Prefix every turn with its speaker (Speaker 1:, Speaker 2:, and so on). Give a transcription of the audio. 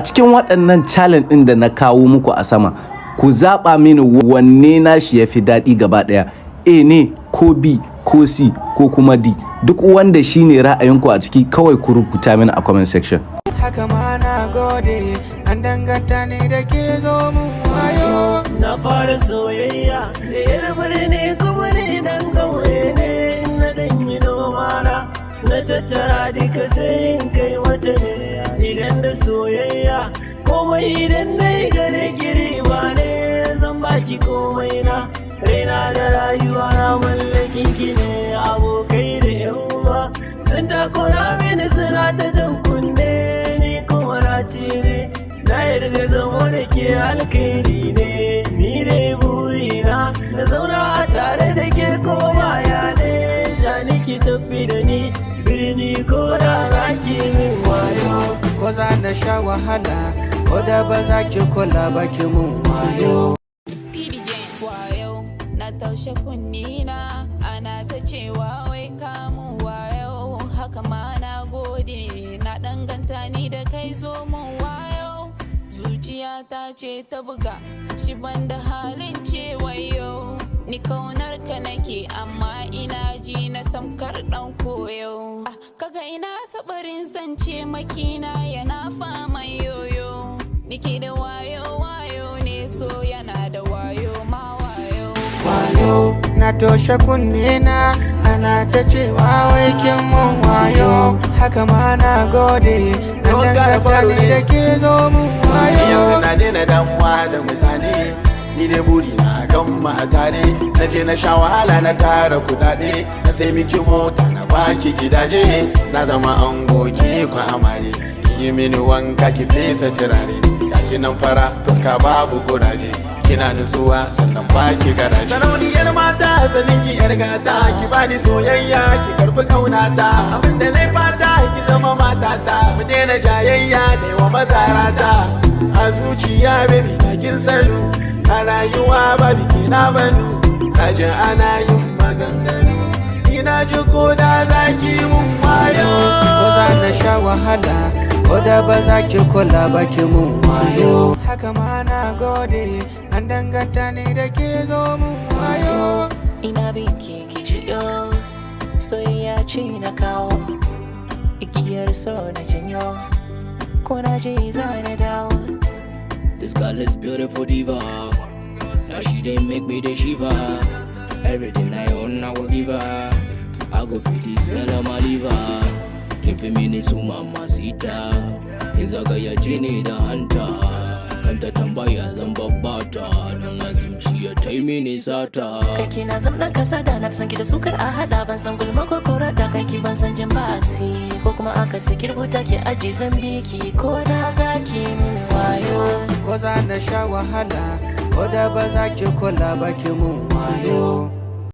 Speaker 1: cikin waɗannan challenge ɗin da na kawo muku a sama, ku zaɓa mini wanne nashi ya fi daɗi gaba ɗaya, A ne ko B ko C ko kuma D. Duk wanda shi ne ra'ayinku a ciki kawai ku rubuta mini a comment section.
Speaker 2: Haka ma na gode, an danganta ne da ke zo mun wayo.
Speaker 3: Na fara soyayya da yar birni kuma ne dan kauye ne, na dan yi noma na tattara duka sai in kai wata ne. Idan da soyayya komai idan na yi gane kiri ba ne, zan baki komai na raina da rayuwa na mallakin ki ne. Abokai da yan uwa sun takura mini suna ta jan kunne, ni kuma na cire na yarda zama da ke alkairi ne. Ni dai burina na zauna a tare da ke koma ya ne, ja ni ki tafi da ni birni ko da za ki min wayo.
Speaker 2: Ko za na sha wahala, ko da ba za ki kula ba ki mun wayo.
Speaker 4: Wayo na taushe kunnina, ana ta cewa wai kamun wayo. Haka ma na gode, na danganta ni da kai zo mun wayo. Zuciya ta ce ta buga, shi banda halin ce wayo. Ni kaunar ka nake amma ina ji na tamkar dan koyo. Kaga ina tabarin zance makina yana fama yoyo. Nike da wayo wayo ne, so yana da wayo ma wayo.
Speaker 2: Wayo na toshe kunne na, ana ta cewa wai kin mun wayo. Haka ma na gode, an danganta ne da ke zo mun wayo.
Speaker 5: Yanzu na daina damuwa da mutane, ni dai buri na kan tare. Na je na sha wahala na tara kudade, na sai miki mota na baki gidaje. Na zama ango ki kwa amare, ki yi mini wanka ki fesa turare. Yaki nan fara fuska babu kuraje, kina nutsuwa sannan baki garaje. Sarauniyar mata sanin ki yar gata, ki bani soyayya ki karbi kaunata. Abinda na fata ki zama matata, mu daina jayayya da yawa mazarata. A zuciya baby na kin sanu, a rayuwa ba biki na banu. Kaji ana yin maganganu, ina ji ko da zaki mun wayo.
Speaker 2: Ko za na sha wahala, ko da ba za ki kula ba ki mun wayo. Haka ma na gode, an danganta ne da ke zo mun wayo.
Speaker 3: Ina binki ki jiyo, soyayya ce na kawo, igiyar so na janyo, ko na je za na dawo.
Speaker 6: This girl is beautiful diva, now she didn't make me the shiva. Everything I own I will give her, I go 50 sell my liver. Kin fi mini su mamacita, kin zagaya jini da hanta. Kanta tambaya zan babbata, don a zuciya ta yi mini sata.
Speaker 3: Kanki na zamna kasa da na san ki da sukar a hada, ban san gulma ko kora da kanki ban san jin basi. Ko kuma aka saki rubuta ki aji zan biki, ko da za ki mini wayo.
Speaker 2: Ko za na sha wahala, ko da ba za ki kula ba ki mun wayo.